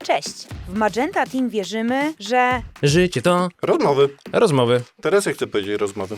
Cześć! W Magenta Team wierzymy, że... Życie to rozmowy. Teraz ja chcę powiedzieć rozmowy.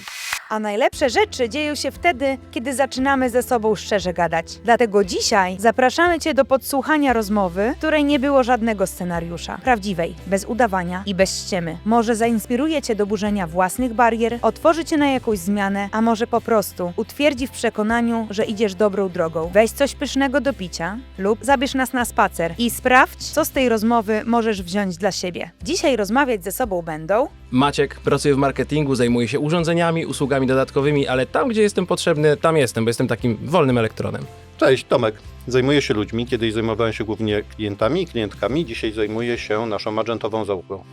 A najlepsze rzeczy dzieją się wtedy, kiedy zaczynamy ze sobą szczerze gadać. Dlatego dzisiaj zapraszamy Cię do podsłuchania rozmowy, w której nie było żadnego scenariusza. Prawdziwej, bez udawania i bez ściemy. Może zainspiruje Cię do burzenia własnych barier, otworzy Cię na jakąś zmianę, a może po prostu utwierdzi w przekonaniu, że idziesz dobrą drogą. Weź coś pysznego do picia lub zabierz nas na spacer i sprawdź, co z tej rozmowy możesz wziąć dla siebie. Dzisiaj rozmawiać ze sobą będą... Maciek, pracuję w marketingu, zajmuję się urządzeniami, usługami dodatkowymi, ale tam, gdzie jestem potrzebny, tam jestem, bo jestem takim wolnym elektronem. Cześć, Tomek. Zajmuję się ludźmi. Kiedyś zajmowałem się głównie klientami i klientkami. Dzisiaj zajmuję się naszą magentową załogą.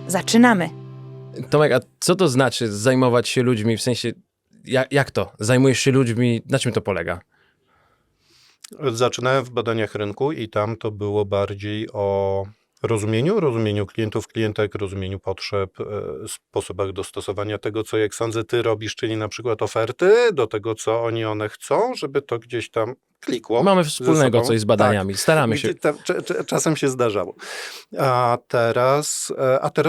Zaczynamy! Tomek, a co to znaczy zajmować się ludźmi? W sensie, jak to? Zajmujesz się ludźmi, na czym to polega? Zaczynałem w badaniach rynku i tam to było bardziej o rozumieniu klientów, klientek, rozumieniu potrzeb, sposobach dostosowania tego, co jak sądzę ty robisz, czyli na przykład oferty do tego, co one chcą, żeby to gdzieś tam klikło. Mamy wspólnego coś z badaniami, tak. staramy się. Czasem się zdarzało. A teraz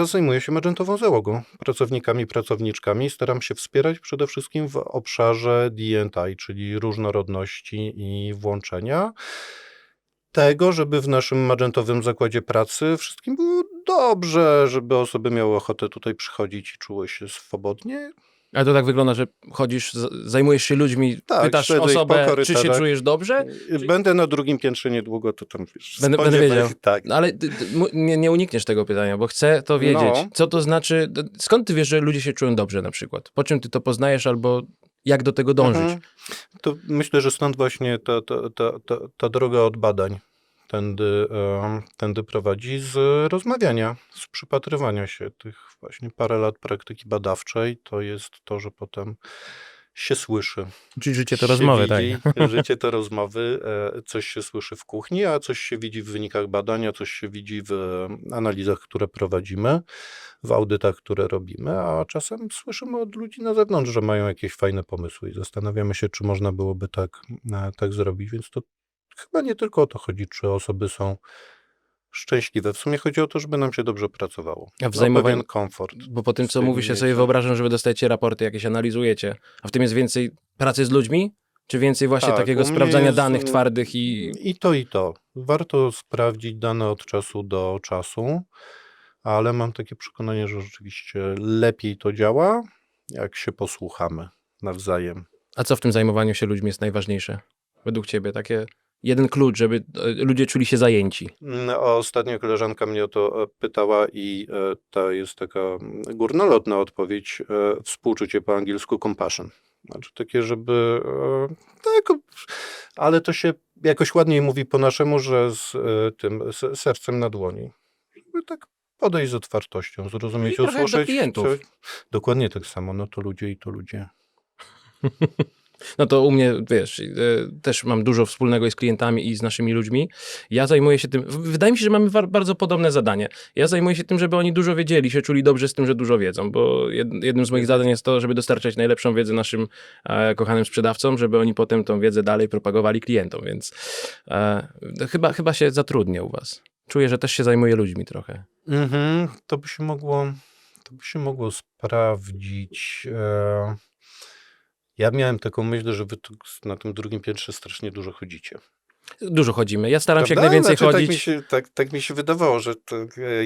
zajmuję się magentową załogą, pracownikami, pracowniczkami. Staram się wspierać przede wszystkim w obszarze D&I, czyli różnorodności i włączenia tego, żeby w naszym magentowym zakładzie pracy wszystkim było dobrze, żeby osoby miały ochotę tutaj przychodzić i czuły się swobodnie. A to tak wygląda, że chodzisz, zajmujesz się ludźmi, Tak, pytasz śledzę ich po osobę, czy się korytarzach. czujesz dobrze? Będę na drugim piętrze niedługo, to tam wiesz, Będę wiedział. Tak. No ale nie unikniesz tego pytania, bo chcę to wiedzieć. No. Co to znaczy, skąd ty wiesz, że ludzie się czują dobrze na przykład? Po czym ty to poznajesz albo jak do tego dążyć? To myślę, że stąd właśnie ta droga od badań tędy prowadzi z rozmawiania, z przypatrywania się tych właśnie parę lat praktyki badawczej. To jest to, że potem się słyszy. Czyli życie to się rozmowy, widzi, tak? Życie to rozmowy, coś się słyszy w kuchni, a coś się widzi w wynikach badania, coś się widzi w analizach, które prowadzimy, w audytach, które robimy, a czasem słyszymy od ludzi na zewnątrz, że mają jakieś fajne pomysły i zastanawiamy się, czy można byłoby tak zrobić, więc to chyba nie tylko o to chodzi, czy osoby są szczęśliwe. W sumie chodzi o to, żeby nam się dobrze pracowało. A w zajmowaniu- pewien komfort. Bo po tym, co w tym mówisz, ja sobie miejscu. wyobrażam, że wy dostajecie raporty, jakieś analizujecie. A w tym jest więcej pracy z ludźmi? Czy więcej właśnie Tak, takiego u mnie sprawdzania jest, danych twardych i... I to. Warto sprawdzić dane od czasu do czasu, ale mam takie przekonanie, że rzeczywiście lepiej to działa, jak się posłuchamy nawzajem. A co w tym zajmowaniu się ludźmi jest najważniejsze? Według ciebie takie jeden klucz, żeby ludzie czuli się zajęci. Ostatnio koleżanka mnie o to pytała i to jest taka górnolotna odpowiedź, współczucie po angielsku compassion. Znaczy takie, żeby tak, ale to się jakoś ładniej mówi po naszemu, że z tym sercem na dłoni. Żeby tak podejść z otwartością, zrozumieć, Trochę jak do usłyszeć. klientów. Dokładnie tak samo, no to ludzie i to ludzie. No to u mnie, wiesz, też mam dużo wspólnego i z klientami i z naszymi ludźmi. Ja zajmuję się tym, wydaje mi się, że mamy bardzo podobne zadanie. Ja zajmuję się tym, żeby oni dużo wiedzieli, się czuli dobrze z tym, że dużo wiedzą, bo jednym z moich zadań jest to, żeby dostarczać najlepszą wiedzę naszym kochanym sprzedawcom, żeby oni potem tą wiedzę dalej propagowali klientom, więc chyba się zatrudnię u was. Czuję, że też się zajmuję ludźmi trochę. To by się mogło sprawdzić. Ja miałem taką myśl, że wy tu na tym drugim piętrze strasznie dużo chodzicie. Dużo chodzimy. Ja staram się jak Prawda? najwięcej Znaczy, chodzić. Tak mi się wydawało, że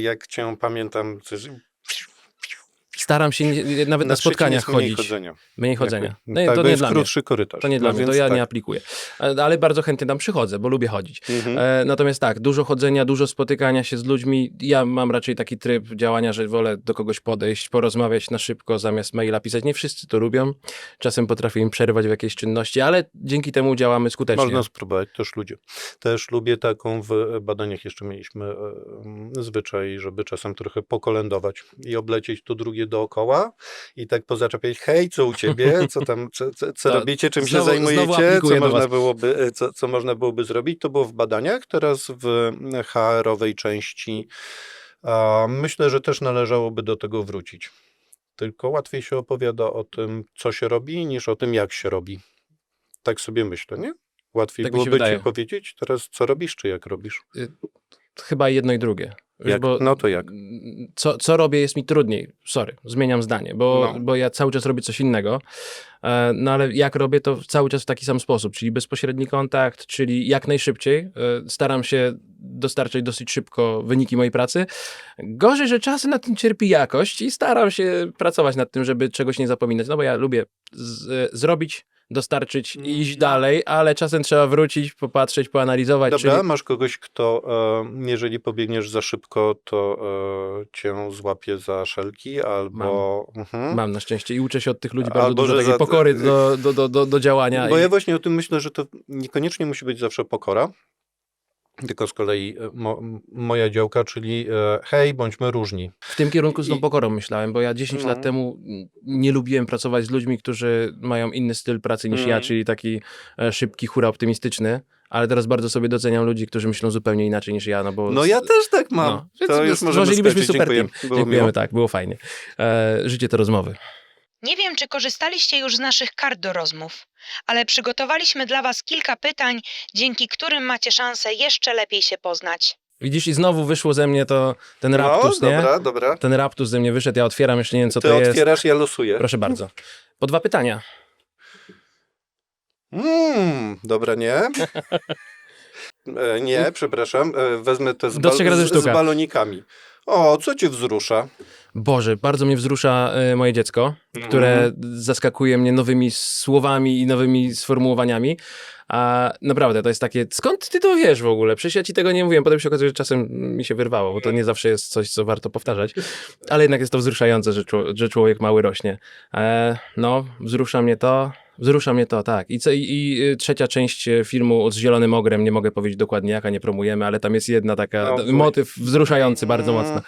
jak cię pamiętam, Staram się nawet na spotkaniach chodzić. Mniej chodzenia. No, Tak, to bo nie jest dla mnie. krótszy korytarz. To nie dla No mnie, to więc ja tak. nie aplikuję. Ale bardzo chętnie tam przychodzę, bo lubię chodzić. Mhm. Natomiast tak, dużo chodzenia, dużo spotykania się z ludźmi. Ja mam raczej taki tryb działania, że wolę do kogoś podejść, porozmawiać na szybko, zamiast maila pisać. Nie wszyscy to lubią. Czasem potrafię im przerwać w jakiejś czynności, ale dzięki temu działamy skutecznie. Można spróbować, też ludzie. Też lubię taką, w badaniach jeszcze mieliśmy zwyczaj, żeby czasem trochę pokolędować i oblecieć to drugie dookoła i tak pozaczepiać, hej, co u ciebie, co tam, co robicie, czym się zajmujecie, co można byłoby zrobić. To było w badaniach, teraz w HR-owej części myślę, że też należałoby do tego wrócić. Tylko łatwiej się opowiada o tym, co się robi, niż o tym, jak się robi. Tak sobie myślę, nie? Łatwiej Tak mi się byłoby wydaje. ci powiedzieć teraz, co robisz, czy jak robisz? chyba jedno i drugie. Wiesz, Jak? No to jak? Co robię jest mi trudniej. Sorry, zmieniam zdanie, No. bo ja cały czas robię coś innego. No ale jak robię to cały czas w taki sam sposób, czyli bezpośredni kontakt, czyli jak najszybciej. Staram się dostarczać dosyć szybko wyniki mojej pracy. Gorzej, że czasem na tym cierpi jakość i staram się pracować nad tym, żeby czegoś nie zapominać. No bo ja lubię zrobić, dostarczyć i iść dalej, ale czasem trzeba wrócić, popatrzeć, poanalizować. Dobra, czyli... masz kogoś, kto jeżeli pobiegniesz za szybko, to cię złapie za szelki, albo... Mam na szczęście i uczę się od tych ludzi bardzo Albo, dużo że takiej za- pokory do działania. Bo ja właśnie o tym myślę, że to niekoniecznie musi być zawsze pokora, tylko z kolei moja działka, czyli hej, bądźmy różni. W tym kierunku z tą I- pokorą myślałem, bo ja 10 No. lat temu nie lubiłem pracować z ludźmi, którzy mają inny styl pracy niż ja, czyli taki szybki, hura optymistyczny, ale teraz bardzo sobie doceniam ludzi, którzy myślą zupełnie inaczej niż ja, no bo... No ja też tak mam. No, więc To już możemy stworzylibyśmy skończyć. super Dziękuję. team. Było Dziękujemy, miło. tak, było fajnie. Życie to rozmowy. Nie wiem, czy korzystaliście już z naszych kart do rozmów, ale przygotowaliśmy dla Was kilka pytań, dzięki którym macie szansę jeszcze lepiej się poznać. Widzisz, i znowu wyszło ze mnie ten raptus, No, nie? dobra. Ten raptus ze mnie wyszedł, ja otwieram, jeszcze nie wiem, co Ty to jest. otwierasz, ja losuję. Proszę bardzo. Po 2 pytania. Dobra, nie. Nie, przepraszam. Wezmę te Do 3 razy z sztuka. balonikami. O, co cię wzrusza? Boże, bardzo mnie wzrusza moje dziecko, które zaskakuje mnie nowymi słowami i nowymi sformułowaniami. A naprawdę, to jest takie, skąd ty to wiesz w ogóle? Przecież ja ci tego nie mówiłem, potem się okazuje, że czasem mi się wyrwało, bo to nie zawsze jest coś, co warto powtarzać, ale jednak jest to wzruszające, że człowiek mały rośnie. No, wzrusza mnie to, tak. I trzecia część filmu z Zielonym Ogrem, nie mogę powiedzieć dokładnie jaka, nie promujemy, ale tam jest jedna taka, motyw wzruszający bardzo mocno.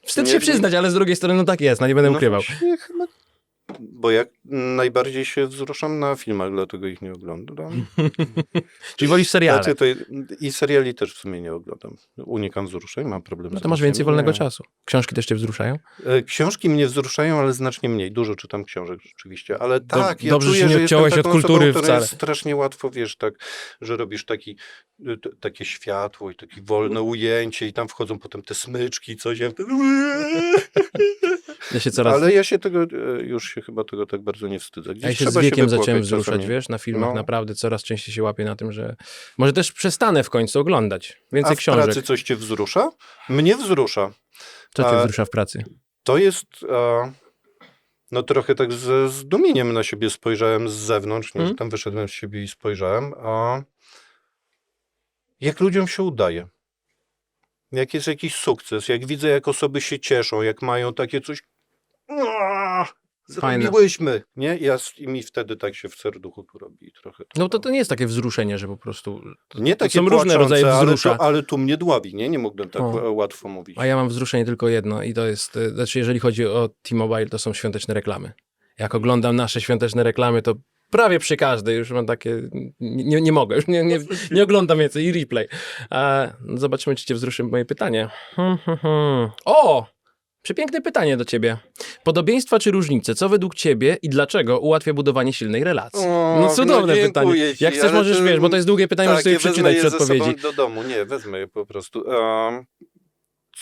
Wstyd Nie- się przyznać, ale z drugiej strony no tak jest, no nie będę ukrywał. właśnie chyba... Bo ja najbardziej się wzruszam na filmach, dlatego ich nie oglądam. Czyli wolisz seriale. Znaczy, I seriali też w sumie nie oglądam. Unikam wzruszeń, mam problem No z to masz więcej emocjami. wolnego Nie. czasu. Książki też cię wzruszają? Książki mnie wzruszają, ale znacznie mniej. Dużo czytam książek rzeczywiście, ale tak, ja dobrze, że czuję, nie że jestem odciąłeś od taką kultury osobą, która wcale. jest strasznie łatwo, wiesz, tak, że robisz takie światło i takie wolne ujęcie i tam wchodzą potem te smyczki, coś. Ja wtedy... Ja się coraz... Ale ja się tego, już się chyba tego tak bardzo nie wstydzę. Gdzieś Ja się z trzeba wiekiem wypłakać zacząłem wzruszać, czasami. wiesz, na filmach No. naprawdę coraz częściej się łapię na tym, że może też przestanę w końcu oglądać więcej A w książek. pracy coś cię wzrusza? Mnie wzrusza. Co cię a- wzrusza w pracy? To jest... No trochę tak ze zdumieniem na siebie spojrzałem z zewnątrz, nie, że tam wyszedłem z siebie i spojrzałem, a jak ludziom się udaje. Jak jest jakiś sukces, jak widzę, jak osoby się cieszą, jak mają takie coś... Fajne. Zrobiłyśmy, nie? I mi wtedy tak się w serduchu tu robi trochę. No to nie jest takie wzruszenie, że po prostu... Nie to takie są różne rodzaje płaczące, wzrusza. ale tu mnie dławi, nie? Nie mógłbym tak O. łatwo mówić. A ja mam wzruszenie tylko jedno i to jest, znaczy jeżeli chodzi o T-Mobile, to są świąteczne reklamy. Jak oglądam nasze świąteczne reklamy, to prawie przy każdej już mam takie, nie mogę, już nie oglądam więcej i replay. Zobaczymy, czy cię wzruszy moje pytanie. O! Przepiękne pytanie do ciebie. Podobieństwa czy różnice? Co według ciebie i dlaczego ułatwia budowanie silnej relacji? O, No cudowne no pytanie. dziękuję ci, Jak chcesz, ale możesz, to- wiesz, bo to jest długie pytanie, możesz sobie ja wezmę przeczytać je przy ze odpowiedzi. sobą do domu. Nie, wezmę je po prostu.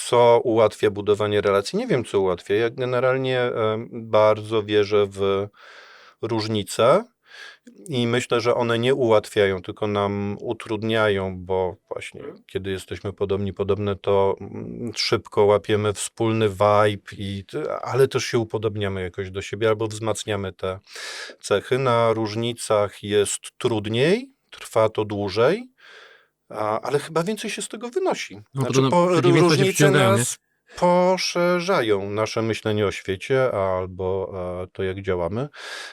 Co ułatwia budowanie relacji? Nie wiem, co ułatwia. Ja generalnie bardzo wierzę w różnice i myślę, że one nie ułatwiają, tylko nam utrudniają, bo właśnie kiedy jesteśmy podobne, to szybko łapiemy wspólny vibe, ale też się upodobniamy jakoś do siebie albo wzmacniamy te cechy. Na różnicach jest trudniej, trwa to dłużej, ale chyba więcej się z tego wynosi. No to przeciwieństwa się Różnice przyciągają, nie? nas poszerzają nasze myślenie o świecie albo to, jak działamy.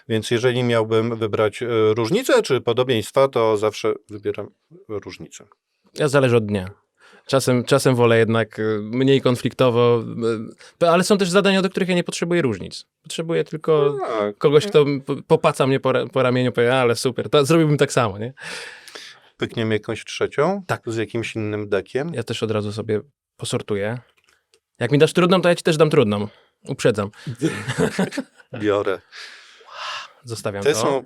Więc jeżeli miałbym wybrać różnicę czy podobieństwa, to zawsze wybieram różnicę. Ja zależy od dnia. Czasem wolę jednak mniej konfliktowo, ale są też zadania, do których ja nie potrzebuję różnic. Potrzebuję tylko Tak. kogoś, kto popaca mnie po ramieniu, powie, ale super, to zrobiłbym tak samo, nie? Pykniemy jakąś trzecią? Tak. Z jakimś innym dekiem? Ja też od razu sobie posortuję. Jak mi dasz trudną, to ja ci też dam trudną. Uprzedzam. Biorę. Zostawiam Te to. są...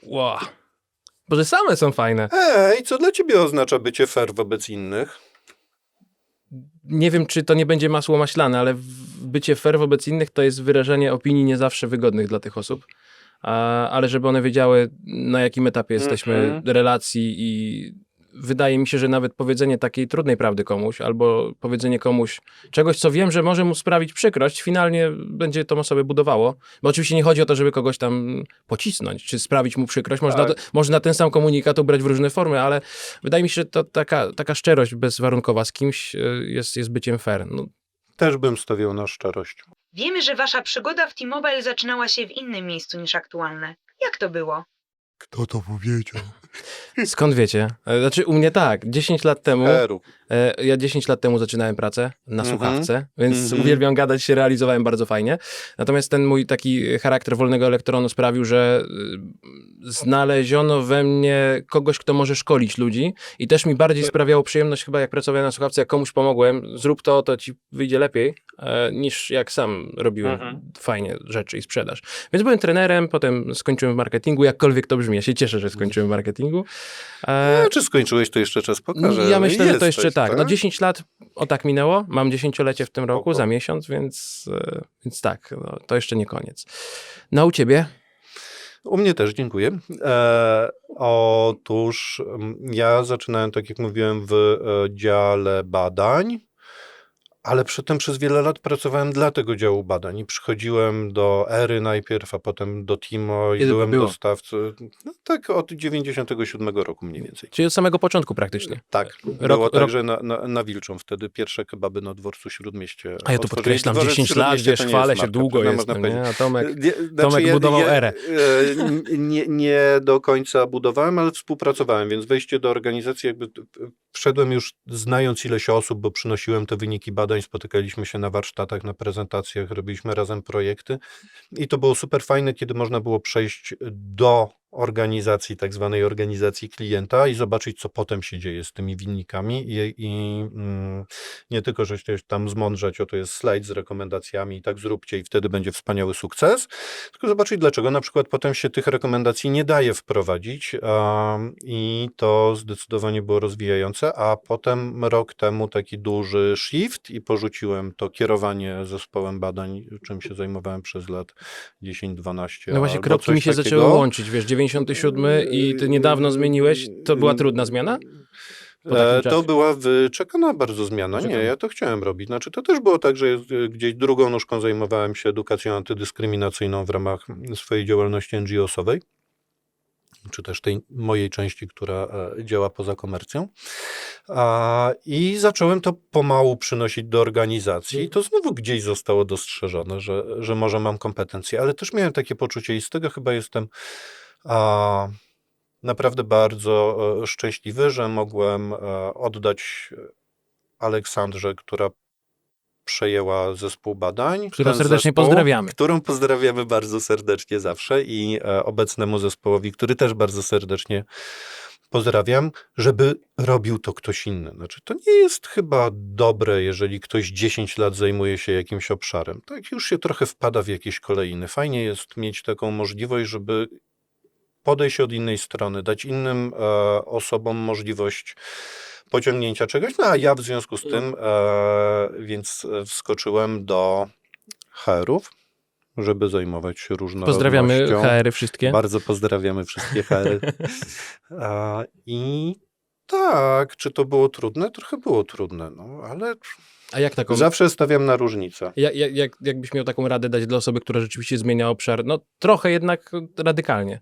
Wow. Może same są fajne. Co dla ciebie oznacza bycie fair wobec innych? Nie wiem, czy to nie będzie masło maślane, ale bycie fair wobec innych to jest wyrażenie opinii nie zawsze wygodnych dla tych osób. Ale żeby one wiedziały, na jakim etapie jesteśmy relacji i wydaje mi się, że nawet powiedzenie takiej trudnej prawdy komuś, albo powiedzenie komuś czegoś, co wiem, że może mu sprawić przykrość, finalnie będzie tą osobę budowało. Bo oczywiście nie chodzi o to, żeby kogoś tam pocisnąć, czy sprawić mu przykrość. Można ten sam komunikat ubrać w różne formy, ale wydaje mi się, że to taka szczerość bezwarunkowa z kimś jest byciem fair. No, Też bym stawiał na szczerość. Wiemy, że wasza przygoda w T-Mobile zaczynała się w innym miejscu niż aktualne. Jak to było? Kto to powiedział? skąd wiecie? Znaczy u mnie tak, 10 lat temu, ja 10 lat temu zaczynałem pracę na słuchawce, więc uwielbiam gadać, się realizowałem bardzo fajnie. Natomiast ten mój taki charakter wolnego elektronu sprawił, że znaleziono we mnie kogoś, kto może szkolić ludzi i też mi bardziej sprawiało przyjemność chyba jak pracowałem na słuchawce, jak komuś pomogłem, zrób to ci wyjdzie lepiej, niż jak sam robiłem fajnie rzeczy i sprzedaż. Więc byłem trenerem, potem skończyłem w marketingu, jakkolwiek to brzmi. Ja się cieszę, że skończyłem w marketingu. Czy skończyłeś, to jeszcze czas pokaże. Ja myślę, że to jeszcze Jesteś, tak. No 10 lat o tak minęło. Mam 10-lecie w tym roku, Spoko. za miesiąc, więc tak, no, to jeszcze nie koniec. No u ciebie? U mnie też, dziękuję. Otóż ja zaczynałem, tak jak mówiłem, w dziale badań, ale przedtem przez wiele lat pracowałem dla tego działu badań i przychodziłem do Ery najpierw, a potem do Timo i Kiedy to byłem było? dostawcą. No, tak od 97 roku mniej więcej. Czyli od samego początku praktycznie. Tak, było tak, że na Wilczą wtedy pierwsze kebaby na dworcu Śródmieście. A ja tu otworzyli. podkreślam, Dworzec 10 lat, Śródmieście wiesz, to nie chwalę jest się, marka, długo można jestem, powiedzieć. nie? A Tomek Znaczy, budował erę. Nie do końca budowałem, ale współpracowałem, więc wejście do organizacji jakby wszedłem już znając ileś osób, bo przynosiłem te wyniki badań, spotykaliśmy się na warsztatach, na prezentacjach, robiliśmy razem projekty i to było super fajne, kiedy można było przejść do organizacji, tak zwanej organizacji klienta i zobaczyć, co potem się dzieje z tymi wynikami i nie tylko, że się tam zmądrzeć, to jest slajd z rekomendacjami i tak zróbcie i wtedy będzie wspaniały sukces, tylko zobaczyć, dlaczego na przykład potem się tych rekomendacji nie daje wprowadzić i to zdecydowanie było rozwijające, a potem rok temu taki duży shift i porzuciłem to kierowanie zespołem badań, czym się zajmowałem przez lat 10-12. No właśnie, albo kropki coś mi się takiego. zaczęły łączyć, wiesz, 97 i ty niedawno zmieniłeś, to była trudna zmiana? Po takim To czasie? była wyczekana bardzo zmiana. Nie, ja to chciałem robić. Znaczy, to też było tak, że gdzieś drugą nóżką zajmowałem się edukacją antydyskryminacyjną w ramach swojej działalności NGO-sowej, czy też tej mojej części, która działa poza komercją. I zacząłem to pomału przynosić do organizacji i to znowu gdzieś zostało dostrzeżone, że może mam kompetencje, ale też miałem takie poczucie i z tego chyba jestem naprawdę bardzo szczęśliwy, że mogłem oddać Aleksandrze, która przejęła zespół badań. Którą serdecznie pozdrawiamy. Którą pozdrawiamy bardzo serdecznie zawsze i obecnemu zespołowi, który też bardzo serdecznie pozdrawiam, żeby robił to ktoś inny. Znaczy, to nie jest chyba dobre, jeżeli ktoś 10 lat zajmuje się jakimś obszarem. Tak już się trochę wpada w jakieś kolejny. Fajnie jest mieć taką możliwość, żeby podejść od innej strony, dać innym osobom możliwość pociągnięcia czegoś, no a ja w związku z tym więc wskoczyłem do HR-ów, żeby zajmować się różnorodnością. Pozdrawiamy HR-y wszystkie. Bardzo pozdrawiamy wszystkie HR-y. I tak, czy to było trudne? Trochę było trudne, no ale A jak taką... zawsze stawiam na różnicę. Jakbyś miał taką radę dać dla osoby, która rzeczywiście zmienia obszar, no trochę jednak radykalnie.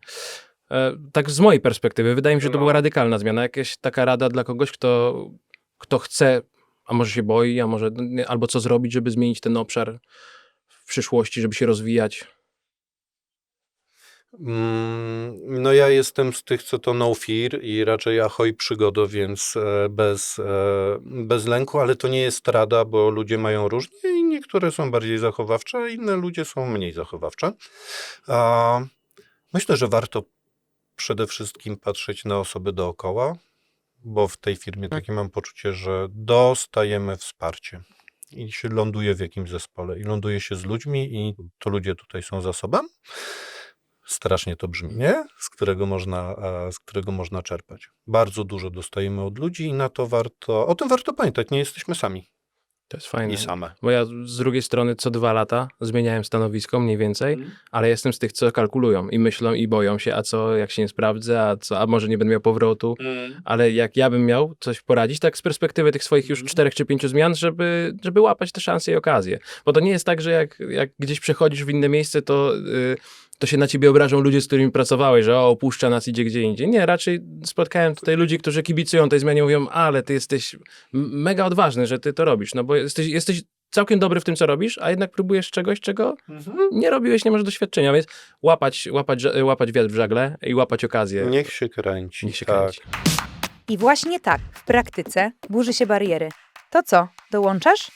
Tak z mojej perspektywy, wydaje mi się, że to była radykalna zmiana. Jakaś taka rada dla kogoś, kto chce, a może się boi, a może albo co zrobić, żeby zmienić ten obszar w przyszłości, żeby się rozwijać. No ja jestem z tych, co to no fear i raczej ahoj przygodo, więc bez lęku, ale to nie jest rada, bo ludzie mają różnie i niektóre są bardziej zachowawcze, a inne ludzie są mniej zachowawcze. Myślę, że warto przede wszystkim patrzeć na osoby dookoła, bo w tej firmie takie mam poczucie, że dostajemy wsparcie i się ląduje w jakimś zespole i ląduje się z ludźmi i to ludzie tutaj są zasobem. Strasznie to brzmi, nie? Z którego można czerpać. Bardzo dużo dostajemy od ludzi i o tym warto pamiętać, nie jesteśmy sami To jest fajne. i same. Bo ja z drugiej strony co 2 lata zmieniałem stanowisko mniej więcej, ale jestem z tych, co kalkulują i myślą i boją się, a co jak się nie sprawdzę, a może nie będę miał powrotu. Ale jak ja bym miał coś poradzić, tak z perspektywy tych swoich już 4 czy 5 zmian, żeby łapać te szanse i okazje. Bo to nie jest tak, że jak gdzieś przechodzisz w inne miejsce, to się na ciebie obrażą ludzie, z którymi pracowałeś, że opuszcza nas, idzie gdzie indziej. Nie, raczej spotkałem tutaj ludzi, którzy kibicują tej zmianie, mówią, ale ty jesteś mega odważny, że ty to robisz, no bo jesteś całkiem dobry w tym, co robisz, a jednak próbujesz czegoś, czego nie robiłeś, nie masz doświadczenia, więc łapać wiatr w żagle i łapać okazję. Niech się kręci. Niech się tak. kręci. I właśnie tak, w praktyce burzy się bariery. To co, dołączasz?